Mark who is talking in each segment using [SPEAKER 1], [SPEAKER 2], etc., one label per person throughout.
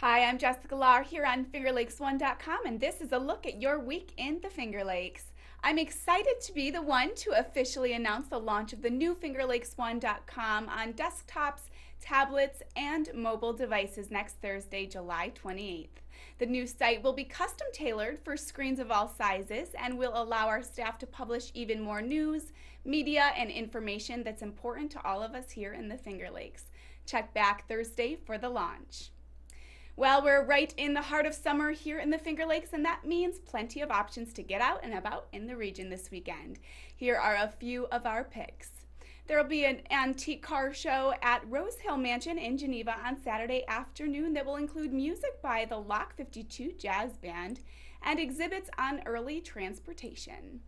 [SPEAKER 1] Hi, I'm Jessica Lahr here on FingerLakes1.com, and this is a look at your week in the Finger Lakes. I'm excited to be the one to officially announce the launch of the new FingerLakes1.com on desktops, tablets, and mobile devices next Thursday, July 28th. The new site will be custom tailored for screens of all sizes and will allow our staff to publish even more news, media, and information that's important to all of us here in the Finger Lakes. Check back Thursday for the launch. Well, we're right in the heart of summer here in the Finger Lakes, and that means plenty of options to get out and about in the region this weekend. Here are a few of our picks. There will be an antique car show at Rose Hill Mansion in Geneva on Saturday afternoon that will include music by the Lock 52 Jazz Band and exhibits on early transportation.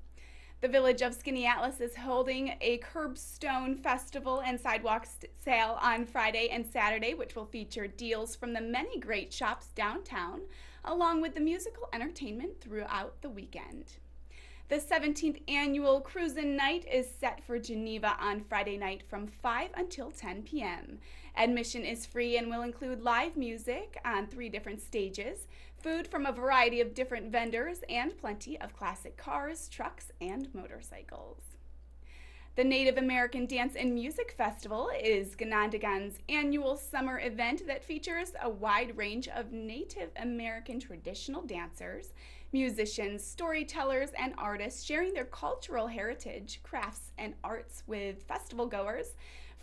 [SPEAKER 1] The village of Skaneateles is holding a curbstone festival and sidewalk sale on Friday and Saturday, which will feature deals from the many great shops downtown, along with the musical entertainment throughout the weekend. The 17th annual Cruisin' Night is set for Geneva on Friday night from 5 until 10 p.m. Admission is free and will include live music on 3 different stages, food from a variety of different vendors, and plenty of classic cars, trucks, and motorcycles. The Native American Dance and Music Festival is Ganondagan's annual summer event that features a wide range of Native American traditional dancers, musicians, storytellers, and artists sharing their cultural heritage, crafts, and arts with festival goers.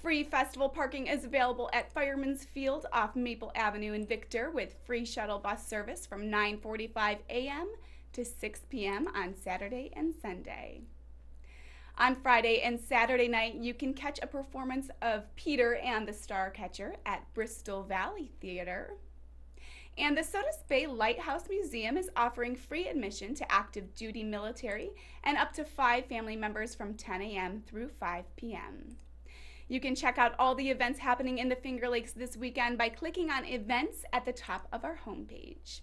[SPEAKER 1] Free festival parking is available at Fireman's Field off Maple Avenue in Victor, with free shuttle bus service from 9:45 a.m. to 6 p.m. on Saturday and Sunday. On Friday and Saturday night, you can catch a performance of Peter and the Starcatcher at Bristol Valley Theater. And the Sodus Bay Lighthouse Museum is offering free admission to active duty military and up to 5 family members from 10 a.m. through 5 p.m. You can check out all the events happening in the Finger Lakes this weekend by clicking on Events at the top of our homepage.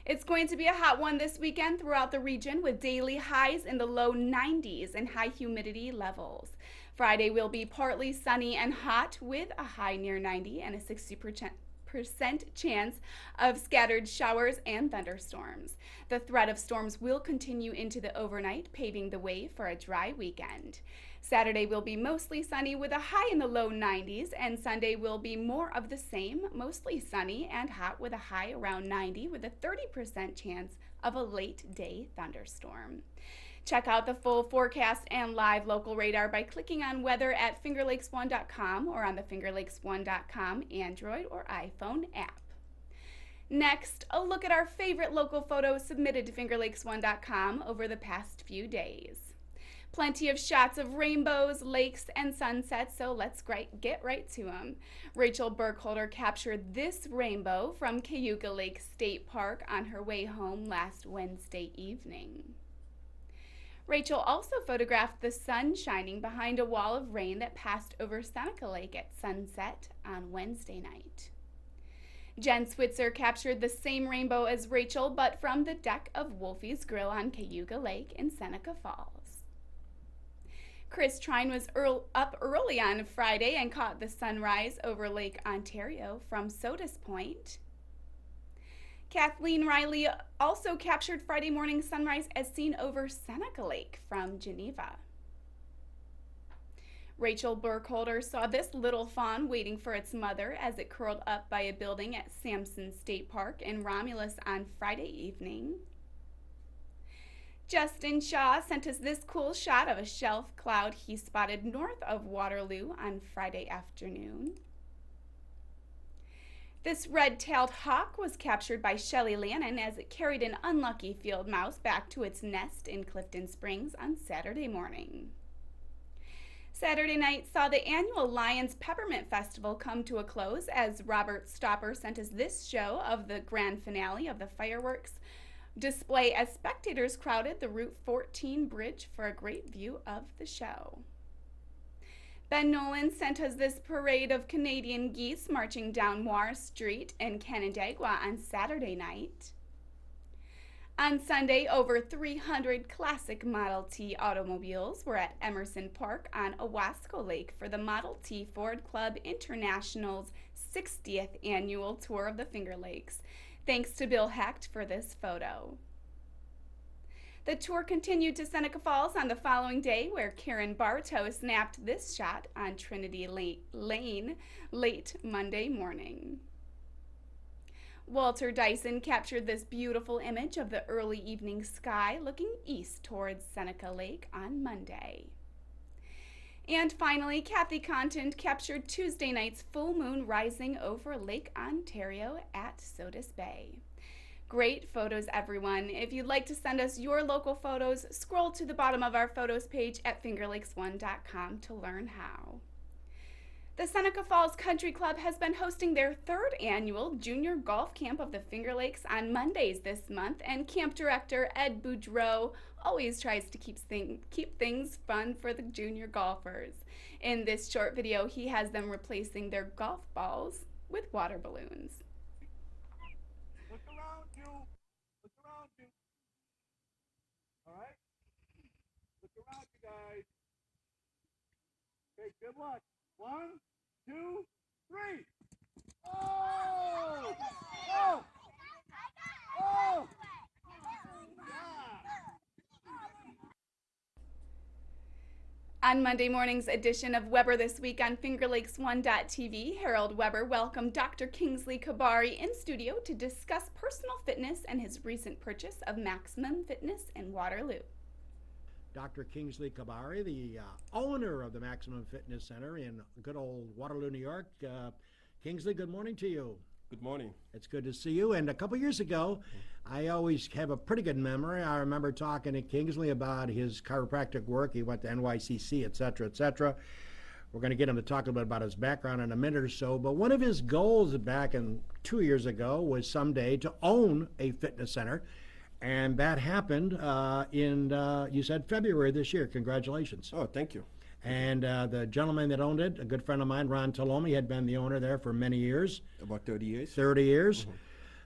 [SPEAKER 1] It's going to be a hot one this weekend throughout the region, with daily highs in the low 90s and high humidity levels. Friday will be partly sunny and hot with a high near 90 and a 60% chance of scattered showers and thunderstorms. The threat of storms will continue into the overnight, paving the way for a dry weekend. Saturday will be mostly sunny with a high in the low 90s, and Sunday will be more of the same, mostly sunny and hot with a high around 90 with a 30% chance of a late day thunderstorm. Check out the full forecast and live local radar by clicking on weather at fingerlakes1.com or on the fingerlakes1.com Android or iPhone app. Next, a look at our favorite local photos submitted to fingerlakes1.com over the past few days. Plenty of shots of rainbows, lakes, and sunsets, so let's get right to them. Rachel Burkholder captured this rainbow from Cayuga Lake State Park on her way home last Wednesday evening. Rachel also photographed the sun shining behind a wall of rain that passed over Seneca Lake at sunset on Wednesday night. Jen Switzer captured the same rainbow as Rachel, but from the deck of Wolfie's Grill on Cayuga Lake in Seneca Falls. Chris Trine was up early on Friday and caught the sunrise over Lake Ontario from Sodus Point. Kathleen Riley also captured Friday morning sunrise as seen over Seneca Lake from Geneva. Rachel Burkholder saw this little fawn waiting for its mother as it curled up by a building at Sampson State Park in Romulus on Friday evening. Justin Shaw sent us this cool shot of a shelf cloud he spotted north of Waterloo on Friday afternoon. This red-tailed hawk was captured by Shelley Lannon as it carried an unlucky field mouse back to its nest in Clifton Springs on Saturday morning. Saturday night saw the annual Lions Peppermint Festival come to a close as Robert Stopper sent us this show of the grand finale of the fireworks display as spectators crowded the Route 14 bridge for a great view of the show. Ben Nolan sent us this parade of Canadian geese marching down Moir Street in Canandaigua on Saturday night. On Sunday, over 300 classic Model T automobiles were at Emerson Park on Owasco Lake for the Model T Ford Club International's 60th annual tour of the Finger Lakes. Thanks to Bill Hecht for this photo. The tour continued to Seneca Falls on the following day, where Karen Bartow snapped this shot on Trinity Lane late Monday morning. Walter Dyson captured this beautiful image of the early evening sky looking east towards Seneca Lake on Monday. And finally, Kathy Contant captured Tuesday night's full moon rising over Lake Ontario at Sodus Bay. Great photos, everyone. If you'd like to send us your local photos, scroll to the bottom of our photos page at fingerlakes1.com to learn how. The Seneca Falls Country Club has been hosting their third annual Junior Golf Camp of the Finger Lakes on Mondays this month, and camp director Ed Boudreau always tries to keep things fun for the junior golfers. In this short video, he has them replacing their golf balls with water balloons.
[SPEAKER 2] Look around you. Look around you. All right? Look around you guys. Okay, good luck. 1, 2, 3. Oh! Oh! Oh!
[SPEAKER 1] On Monday morning's edition of Weber This Week on FingerLakes1.tv, Harold Weber welcomed Dr. Kingsley Kabari in studio to discuss personal fitness and his recent purchase of Maximum Fitness in Waterloo.
[SPEAKER 3] Dr. Kingsley Kabari, the owner of the Maximum Fitness Center in good old Waterloo, New York. Kingsley, good morning to you.
[SPEAKER 4] Good morning.
[SPEAKER 3] It's good to see you. And a couple years ago, I always have a pretty good memory. I remember talking to Kingsley about his chiropractic work. He went to NYCC, et cetera, et cetera. We're going to get him to talk a little bit about his background in a minute or so. But one of his goals back 2 years ago was someday to own a fitness center. And that happened in, you said, February this year. Congratulations.
[SPEAKER 4] Oh, thank you.
[SPEAKER 3] And the gentleman that owned it, a good friend of mine, Ron Talomi, had been the owner there for many years.
[SPEAKER 4] About 30 years.
[SPEAKER 3] 30 years.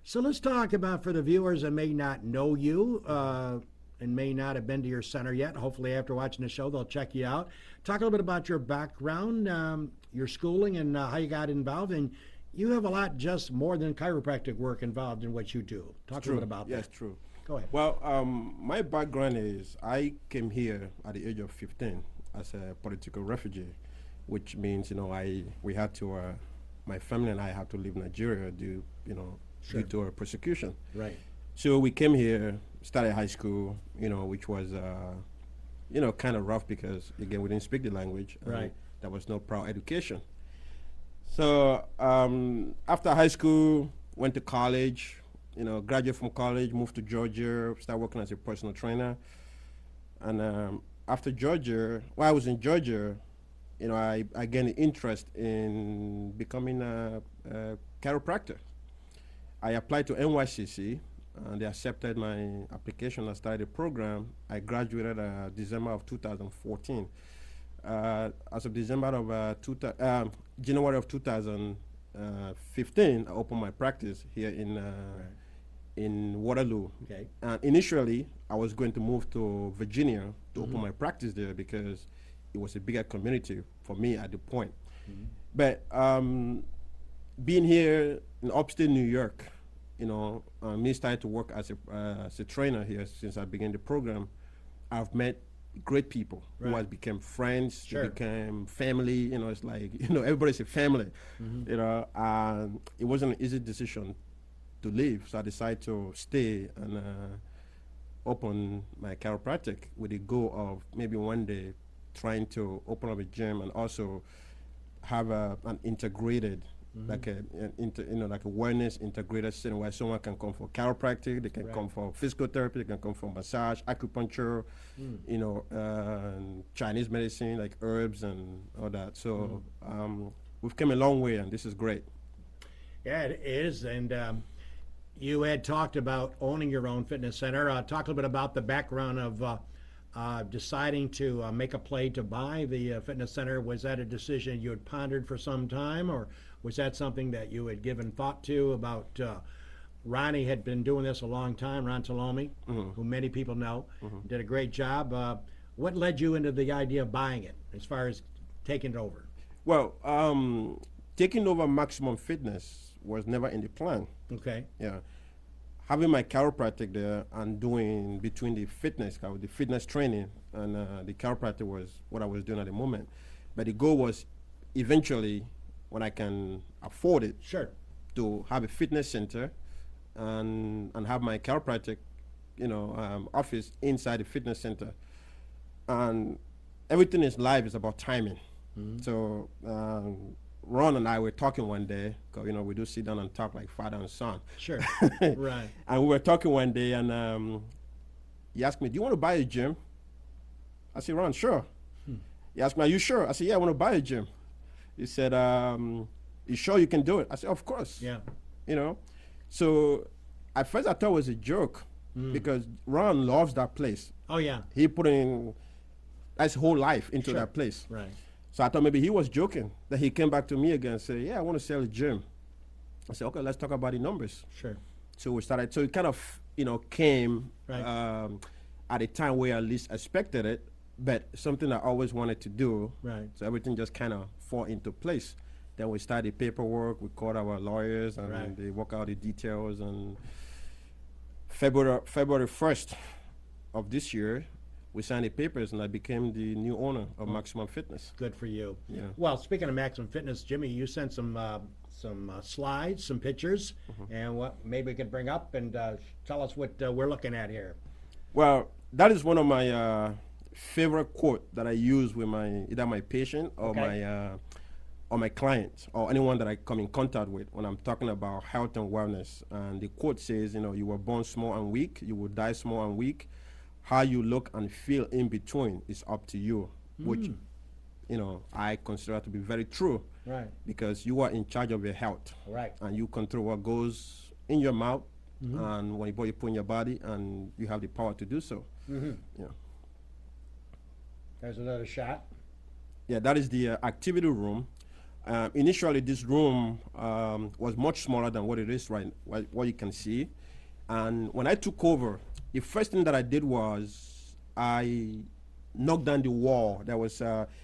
[SPEAKER 3] So let's talk about, for the viewers that may not know you and may not have been to your center yet, hopefully after watching the show they'll check you out. Talk a little bit about your background, your schooling, and how you got involved. And you have a lot just more than chiropractic work involved in what you do. Talk a little bit about that.
[SPEAKER 4] Yes, true.
[SPEAKER 3] Go ahead.
[SPEAKER 4] Well, my background is I came here at the age of 15 as a political refugee, which means, we had to, my family and I had to leave Nigeria due to a persecution.
[SPEAKER 3] Right.
[SPEAKER 4] So we came here, started high school, which was, kind of rough because, again, we didn't speak the language.
[SPEAKER 3] Right.
[SPEAKER 4] There was no proper education. So after high school, went to college, graduated from college, moved to Georgia, started working as a personal trainer. And after Georgia, while I was in Georgia, I gained interest in becoming a chiropractor. I applied to NYCC, and they accepted my application. I started the program. I graduated December of 2014. As of January of 2015, I opened my practice here in Waterloo.
[SPEAKER 3] Okay.
[SPEAKER 4] Initially, I was going to move to Virginia to open my practice there because it was a bigger community for me at the point. But being here in upstate New York, me starting to work as a trainer here since I began the program, I've met great people who has become friends,
[SPEAKER 3] Sure.
[SPEAKER 4] became family. It's like everybody's a family. And it wasn't an easy decision to leave, so I decided to stay and open my chiropractic with the goal of maybe one day trying to open up a gym and also have an integrated, like a wellness integrated center where someone can come for chiropractic, they can come for physical therapy, they can come for massage, acupuncture, Chinese medicine like herbs and all that. So we've come a long way, and this is great.
[SPEAKER 3] Yeah, it is. And you had talked about owning your own fitness center. Talk a little bit about the background of deciding to make a play to buy the fitness center. Was that a decision you had pondered for some time, or was that something that you had given thought to? About Ronnie had been doing this a long time, Ron Talomi, who many people know, did a great job. What led you into the idea of buying it as far as taking it over?
[SPEAKER 4] Well, taking over Maximum Fitness was never in the plan.
[SPEAKER 3] Okay.
[SPEAKER 4] Yeah. Having my chiropractic there and doing between the fitness training and the chiropractic was what I was doing at the moment. But the goal was eventually, when I can afford it,
[SPEAKER 3] Sure.
[SPEAKER 4] to have a fitness center and have my chiropractic, office inside the fitness center. And everything in life is about timing. So Ron and I were talking one day, because we do sit down and talk like father and son.
[SPEAKER 3] Sure. Right.
[SPEAKER 4] And we were talking one day, and he asked me, "Do you want to buy a gym?" I said, "Ron, sure." He asked me, "Are you sure?" I said, "Yeah, I want to buy a gym." He said, "You sure you can do it?" I said, "Of course."
[SPEAKER 3] Yeah.
[SPEAKER 4] So at first I thought it was a joke because Ron loves that place.
[SPEAKER 3] Oh yeah.
[SPEAKER 4] He put in his whole life into
[SPEAKER 3] Sure.
[SPEAKER 4] that place.
[SPEAKER 3] Right.
[SPEAKER 4] So I thought maybe he was joking. Then he came back to me again and said, "Yeah, I want to sell a gym." I said, "Okay, let's talk about the numbers."
[SPEAKER 3] Sure.
[SPEAKER 4] So we started. So it kind of, came
[SPEAKER 3] Right.
[SPEAKER 4] at a time where I least expected it, but something I always wanted to do.
[SPEAKER 3] Right.
[SPEAKER 4] So everything just kind of fall into place. Then we started paperwork. We called our lawyers, and
[SPEAKER 3] Right.
[SPEAKER 4] they work out the details. And February 1st of this year, we signed the papers, and I became the new owner of Maximum Fitness.
[SPEAKER 3] Good for you.
[SPEAKER 4] Yeah.
[SPEAKER 3] Well, speaking of Maximum Fitness, Jimmy, you sent some slides, some pictures, and what maybe we could bring up and tell us what we're looking at here.
[SPEAKER 4] Well, that is one of my favorite quote that I use with either my patient or
[SPEAKER 3] Okay.
[SPEAKER 4] my clients or anyone that I come in contact with when I'm talking about health and wellness. And the quote says, you were born small and weak, you will die small and weak. How you look and feel in between is up to you, which I consider to be very true.
[SPEAKER 3] Right.
[SPEAKER 4] Because you are in charge of your health.
[SPEAKER 3] Right.
[SPEAKER 4] And you control what goes in your mouth and what you put in your body, and you have the power to do so. Yeah.
[SPEAKER 3] There's another shot.
[SPEAKER 4] Yeah, that is the activity room. Initially, this room was much smaller than what it is what you can see. And when I took over, the first thing that I did was I knocked down the wall. There was,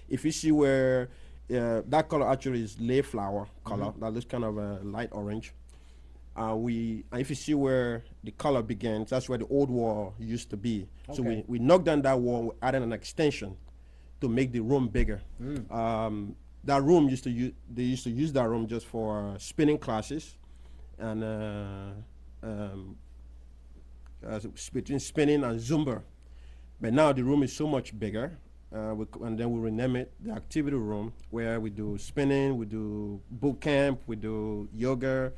[SPEAKER 4] if you see where that color actually is Layflower color, that looks kind of light orange. If you see where the color begins, that's where the old wall used to be. So
[SPEAKER 3] Okay.
[SPEAKER 4] we knocked down that wall, we added an extension to make the room bigger. That room they used to use that room just for spinning classes, and between spinning and Zumba. But now the room is so much bigger, and then we rename it the activity room, where we do spinning, we do boot camp, we do yoga,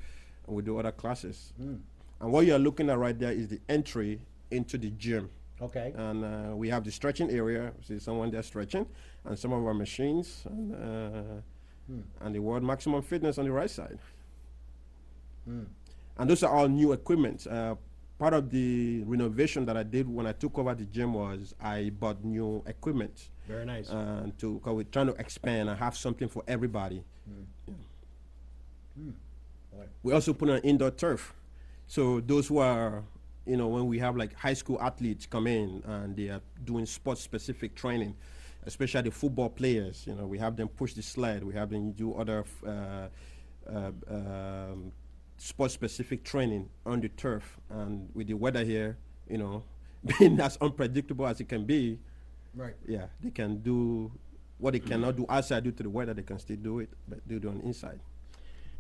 [SPEAKER 4] and we do other classes. And what you're looking at right there is the entry into the gym.
[SPEAKER 3] Okay.
[SPEAKER 4] And we have the stretching area. See someone there stretching, and some of our machines, and the word Maximum Fitness on the right side. And those are all new equipment. Part of the renovation that I did when I took over the gym was I bought new equipment.
[SPEAKER 3] Very nice.
[SPEAKER 4] Because we're trying to expand and have something for everybody. Yeah.
[SPEAKER 3] Boy.
[SPEAKER 4] We also put an indoor turf. So those who are, when we have like high school athletes come in and they are doing sports-specific training, especially the football players, we have them push the sled, we have them do other sports-specific training on the turf. And with the weather here, being as unpredictable as it can be,
[SPEAKER 3] Right.
[SPEAKER 4] yeah, they can do what they cannot do outside due to the weather. They can still do it, but do it on the inside.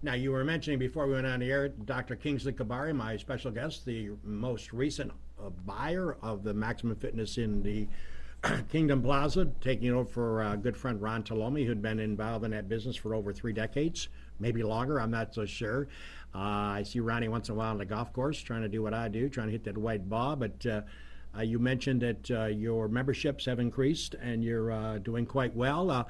[SPEAKER 3] Now, you were mentioning before we went on the air, Dr. Kingsley Kabari, my special guest, the most recent buyer of the Maximum Fitness in the Kingdom Plaza, taking over for a good friend Ron Tolomi, who'd been involved in that business for over 3 decades, maybe longer, I'm not so sure. I see Ronnie once in a while on the golf course trying to do what I do, trying to hit that white ball, but you mentioned that your memberships have increased and you're doing quite well.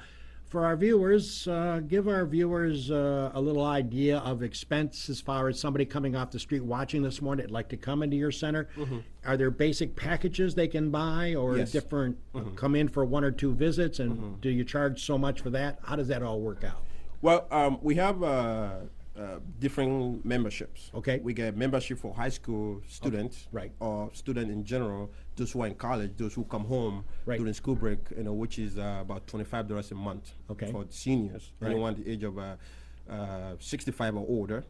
[SPEAKER 3] For our viewers, give our viewers a little idea of expense as far as somebody coming off the street watching this morning that'd like to come into your center. Are there basic packages they can buy, or
[SPEAKER 4] Yes.
[SPEAKER 3] different come in for 1 or 2 visits, and do you charge so much for that? How does that all work out?
[SPEAKER 4] Well, we have different memberships.
[SPEAKER 3] Okay.
[SPEAKER 4] We get membership for high school students,
[SPEAKER 3] right.
[SPEAKER 4] or student in general, those who are in college, those who come home
[SPEAKER 3] Right.
[SPEAKER 4] during school break, which is about $25 a month.
[SPEAKER 3] Okay.
[SPEAKER 4] For seniors,
[SPEAKER 3] Right.
[SPEAKER 4] anyone the age of 65 or older,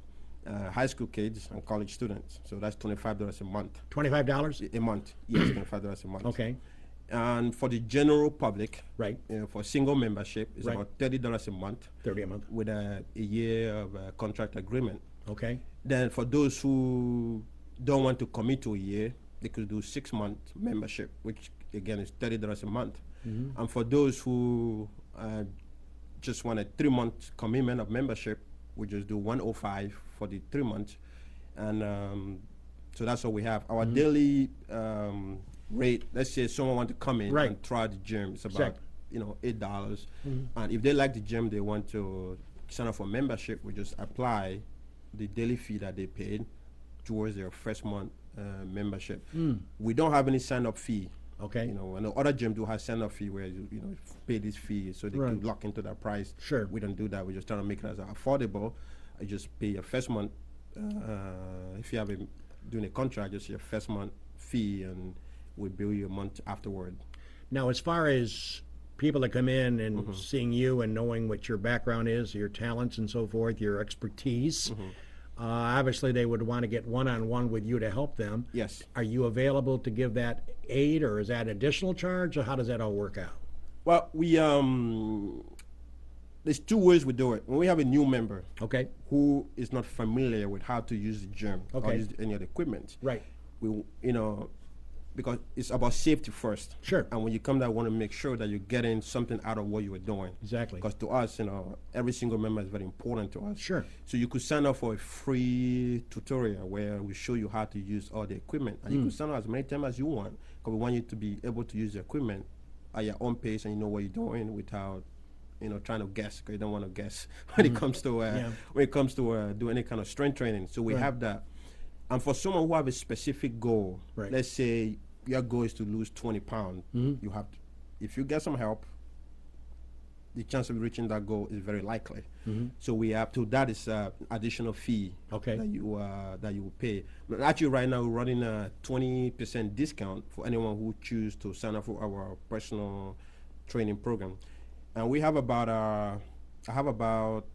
[SPEAKER 4] high school kids, and college students. So that's $25 a month.
[SPEAKER 3] $25?
[SPEAKER 4] A month, yes, $25 a month.
[SPEAKER 3] Okay,
[SPEAKER 4] And for the general public,
[SPEAKER 3] right,
[SPEAKER 4] for single membership, it's
[SPEAKER 3] Right.
[SPEAKER 4] about $30 a month
[SPEAKER 3] 30 a month.
[SPEAKER 4] with a year of contract agreement.
[SPEAKER 3] Okay,
[SPEAKER 4] Then for those who don't want to commit to a year, they could do 6-month membership, which again is $30 a month. And for those who just want a 3-month commitment of membership, we just do $105 for the 3 months. And so that's what we have. Our daily rate, let's say someone want to come in
[SPEAKER 3] Right.
[SPEAKER 4] and try the gym, it's about
[SPEAKER 3] Exactly.
[SPEAKER 4] $8. And if they like the gym, they want to sign up for membership, we just apply the daily fee that they paid towards their first month membership. We don't have any sign-up fee.
[SPEAKER 3] okay,
[SPEAKER 4] I know other gyms do have sign-up fee where you pay this fee so they
[SPEAKER 3] Right.
[SPEAKER 4] can lock into that price.
[SPEAKER 3] Sure.
[SPEAKER 4] We don't do that. We just try to make it as affordable. You just pay your first month. If you have doing a contract, just your first month fee, and we bill you a month afterward.
[SPEAKER 3] Now, as far as people that come in and seeing you and knowing what your background is, your talents and so forth, your expertise, obviously they would want to get one-on-one with you to help them.
[SPEAKER 4] Yes.
[SPEAKER 3] Are you available to give that aid, or is that additional charge, or how does that all work out?
[SPEAKER 4] Well, we there's 2 ways we do it. When we have a new member
[SPEAKER 3] Okay,
[SPEAKER 4] who is not familiar with how to use the gym or
[SPEAKER 3] Okay.
[SPEAKER 4] use any of the equipment,
[SPEAKER 3] right,
[SPEAKER 4] we because it's about safety first.
[SPEAKER 3] Sure.
[SPEAKER 4] And when you come there, want to make sure that you're getting something out of what you were doing.
[SPEAKER 3] exactly.
[SPEAKER 4] Because to us, every single member is very important to us.
[SPEAKER 3] Sure.
[SPEAKER 4] So you could sign up for a free tutorial where we show you how to use all the equipment. And you could sign up as many times as you want, because we want you to be able to use the equipment at your own pace and you know what you're doing without trying to guess, because you don't want to guess when it comes to do any kind of strength training. So we
[SPEAKER 3] Right.
[SPEAKER 4] have that. And for someone who have a specific goal,
[SPEAKER 3] Right.
[SPEAKER 4] let's say your goal is to lose 20 pounds, you have to, if you get some help, the chance of reaching that goal is very likely. So we have to, that is additional fee
[SPEAKER 3] Okay.
[SPEAKER 4] that you will pay. But actually right now we're running a 20% discount for anyone who choose to sign up for our personal training program. And we have I have about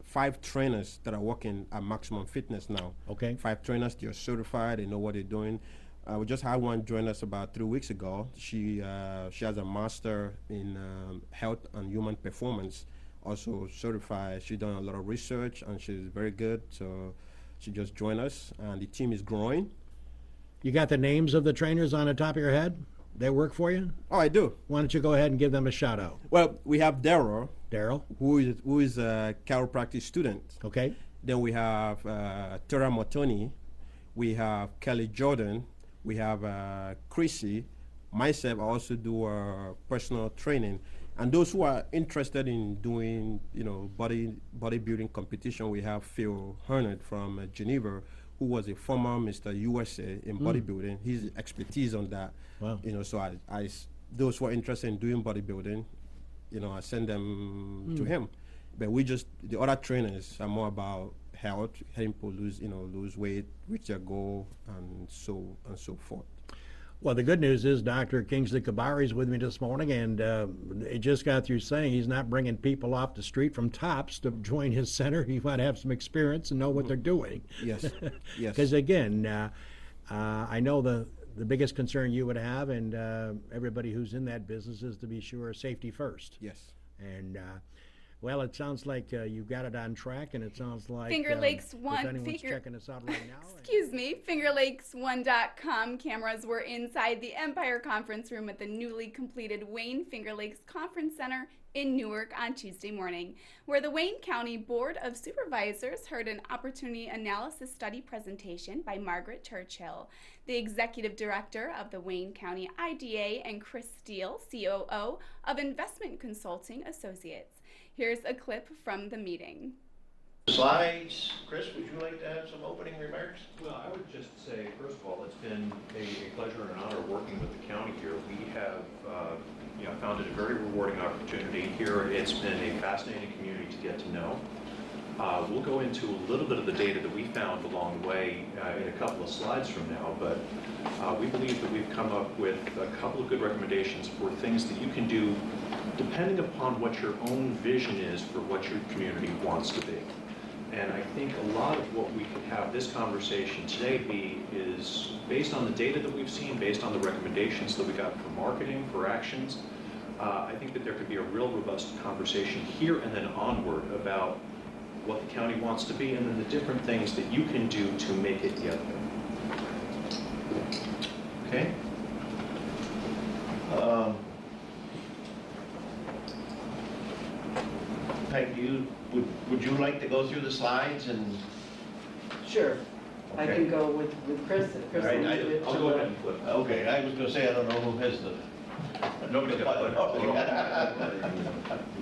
[SPEAKER 4] 5 trainers that are working at Maximum Fitness now.
[SPEAKER 3] Okay.
[SPEAKER 4] 5 trainers, they're certified, they know what they're doing. We just had one join us about 3 weeks ago. She has a master in health and human performance, also certified. She's done a lot of research and she's very good. So she just joined us, and the team is growing.
[SPEAKER 3] You got the names of the trainers on the top of your head that work for you?
[SPEAKER 4] Oh, I do.
[SPEAKER 3] Why don't you go ahead and give them a shout out?
[SPEAKER 4] Well, we have Daryl,
[SPEAKER 3] Daryl,
[SPEAKER 4] who is a chiropractic student.
[SPEAKER 3] okay?
[SPEAKER 4] Then we have Tara Motoni, we have Kelly Jordan, we have Chrissy, myself. I also do personal training, and those who are interested in doing bodybuilding competition, we have Phil Hernand from Geneva, who was a former Mr. USA in bodybuilding. His expertise on that.
[SPEAKER 3] Wow.
[SPEAKER 4] So I those who are interested in doing bodybuilding, I send them to him. But the other trainers are more about health, helping people lose weight, reach their goal, and so forth.
[SPEAKER 3] Well, the good news is Dr. Kingsley Kabari is with me this morning, and he just got through saying he's not bringing people off the street from Tops to join his center. He might have some experience and know what they're doing.
[SPEAKER 4] Yes, yes.
[SPEAKER 3] Because again, I know the biggest concern you would have, and everybody who's in that business, is to be sure safety first.
[SPEAKER 4] Yes.
[SPEAKER 3] And well, it sounds like you got it on track, and it sounds like
[SPEAKER 1] Finger Lakes
[SPEAKER 3] if
[SPEAKER 1] One.
[SPEAKER 3] anyone's checking us out right now.
[SPEAKER 1] Excuse me, FingerLakes1.com cameras were inside the Empire Conference Room at the newly completed Wayne Finger Lakes Conference Center in Newark on Tuesday morning, where the Wayne County Board of Supervisors heard an opportunity analysis study presentation by Margaret Churchill, the Executive Director of the Wayne County IDA, and Chris Steele, COO of Investment Consulting Associates. Here's a clip from the meeting.
[SPEAKER 5] Slides. Chris, would you like to have some opening remarks?
[SPEAKER 6] Well, I would just say, first of all, it's been a pleasure and an honor working with the county here. We have found it a very rewarding opportunity here. It's been a fascinating community to get to know. We'll go into a little bit of the data that we found along the way in a couple of slides from now, but we believe that we've come up with a couple of good recommendations for things that you can do depending upon what your own vision is for what your community wants to be. And I think a lot of what we could have this conversation today be is based on the data that we've seen, based on the recommendations that we got for marketing, for actions. I think that there could be a real robust conversation here and then onward about what the county wants to be and then the different things that you can do to make it get there. Okay?
[SPEAKER 5] Peg, would you like to go through the slides and?
[SPEAKER 7] Sure. I
[SPEAKER 5] Okay.
[SPEAKER 7] can go with Chris. If Chris
[SPEAKER 5] All right,
[SPEAKER 7] wants it
[SPEAKER 6] I'll
[SPEAKER 7] to,
[SPEAKER 6] go ahead and flip.
[SPEAKER 5] Okay, I was gonna say, I don't know who has the.
[SPEAKER 6] Nobody's got to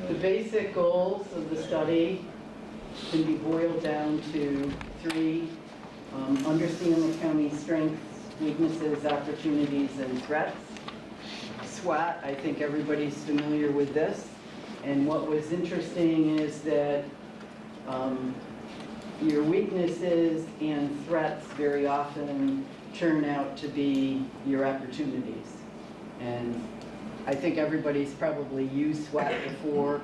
[SPEAKER 7] The basic goals of the study can be boiled down to three. Understand the county's strengths, weaknesses, opportunities, and threats. SWOT, I think everybody's familiar with this. And what was interesting is that your weaknesses and threats very often turn out to be your opportunities. And I think everybody's probably used SWOT before.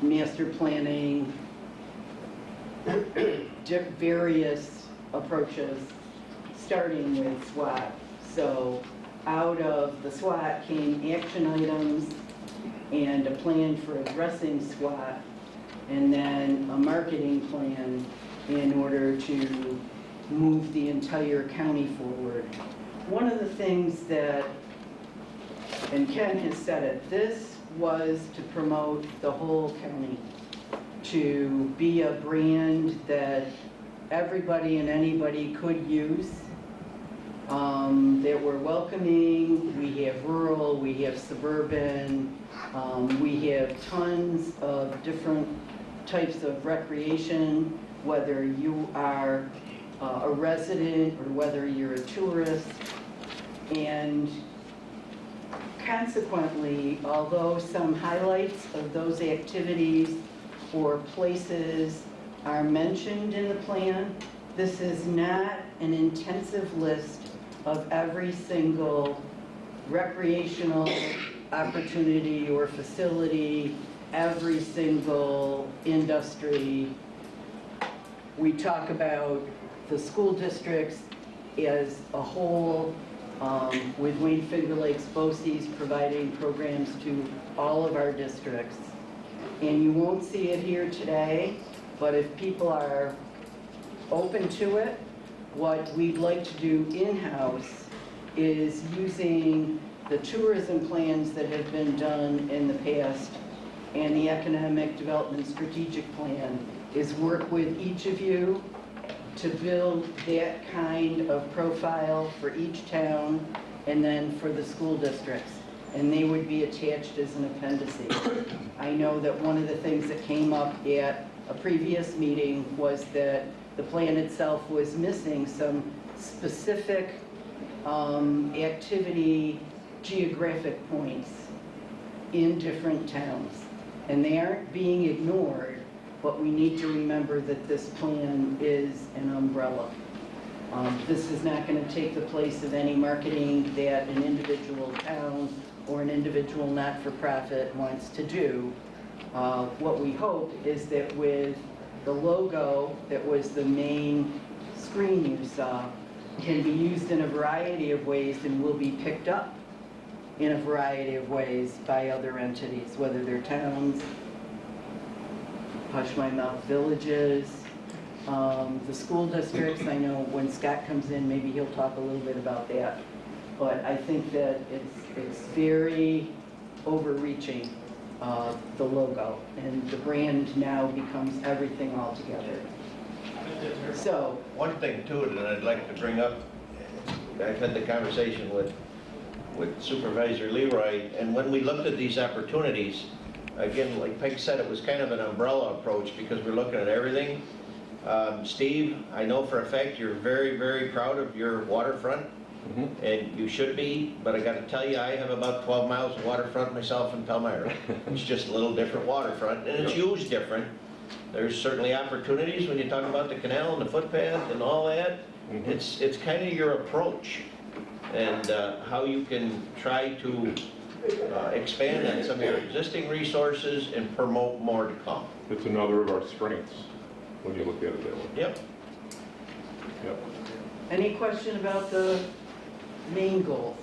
[SPEAKER 7] Master planning, various approaches, starting with SWOT. So out of the SWOT came action items and a plan for addressing SWOT, and then a marketing plan in order to move the entire county forward. One of the things that, and Ken has said it, this was to promote the whole county, to be a brand that everybody and anybody could use, that we're welcoming. We have rural, we have suburban, we have tons of different types of recreation, whether you are a resident or whether you're a tourist. And consequently, although some highlights of those activities or places are mentioned in the plan, this is not an intensive list of every single recreational opportunity or facility, every single industry. We talk about the school districts as a whole, with Wayne Finger Lakes BOCES providing programs to all of our districts. And you won't see it here today, but if people are open to it, what we'd like to do in-house is using the tourism plans that have been done in the past and the economic development strategic plan, is work with each of you to build that kind of profile for each town and then for the school districts. And they would be attached as an appendice. I know that one of the things that came up at a previous meeting was that the plan itself was missing some specific activity geographic points in different towns. And they aren't being ignored, but we need to remember that this plan is an umbrella. This is not going to take the place of any marketing that an individual town or an individual not-for-profit wants to do. What we hope is that with the logo that was the main screen you saw can be used in a variety of ways and will be picked up in a variety of ways by other entities, whether they're towns, hush my mouth villages, the school districts. I know when Scott comes in, maybe he'll talk a little bit about that. But I think that it's very overreaching, the logo, and the brand now becomes everything altogether. So
[SPEAKER 5] One thing too that I'd like to bring up, I've had the conversation with Supervisor Leroy, and when we looked at these opportunities, again, like Peg said, it was kind of an umbrella approach because we're looking at everything. Steve, I know for a fact you're very, very proud of your waterfront, and you should be, but I got to tell you, I have about 12 miles of waterfront myself in Palmyra. It's just a little different waterfront, and it's used different. There's certainly opportunities when you talk about the canal and the footpath and all that, It's kind of your approach and how you can try to expand on some of your existing resources and promote more to come.
[SPEAKER 8] It's another of our strengths when you look at it that way.
[SPEAKER 5] Yep.
[SPEAKER 8] Yep.
[SPEAKER 7] Any question about the main goals?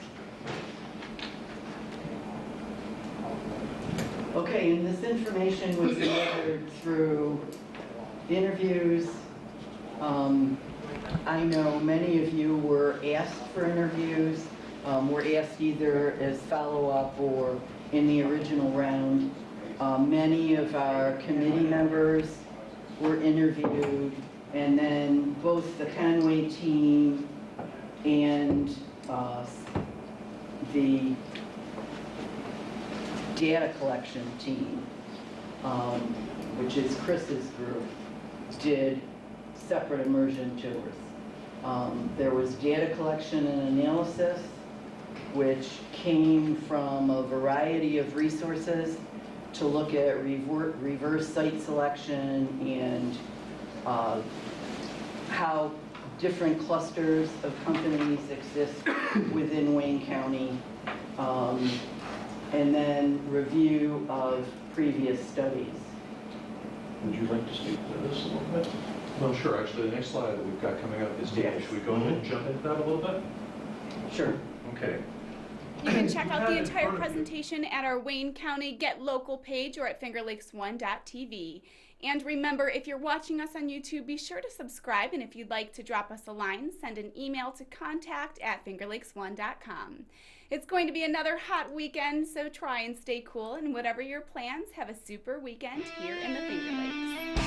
[SPEAKER 7] Okay, and this information was gathered through interviews. I know many of you were asked for interviews, were asked either as follow-up or in the original round. Many of our committee members were interviewed, and then both the Conway team and the data collection team, which is Chris's group, did separate immersion tours. There was data collection and analysis, which came from a variety of resources to look at reverse site selection and how different clusters of companies exist within Wayne County, and then review of previous studies.
[SPEAKER 5] Would you like to speak to this a little bit?
[SPEAKER 6] Well, sure. Actually, the next slide that we've got coming up is data. Should we go ahead and jump into that a little bit?
[SPEAKER 7] Sure.
[SPEAKER 6] Okay.
[SPEAKER 1] You can check out the
[SPEAKER 6] You have it in
[SPEAKER 1] entire
[SPEAKER 6] front of you.
[SPEAKER 1] presentation at our Wayne County Get Local page or at fingerlakes1.tv. And remember, if you're watching us on YouTube, be sure to subscribe, and if you'd like to drop us a line, send an email to contact@fingerlakes1.com. It's going to be another hot weekend, so try and stay cool, and whatever your plans, have a super weekend here in the Finger Lakes.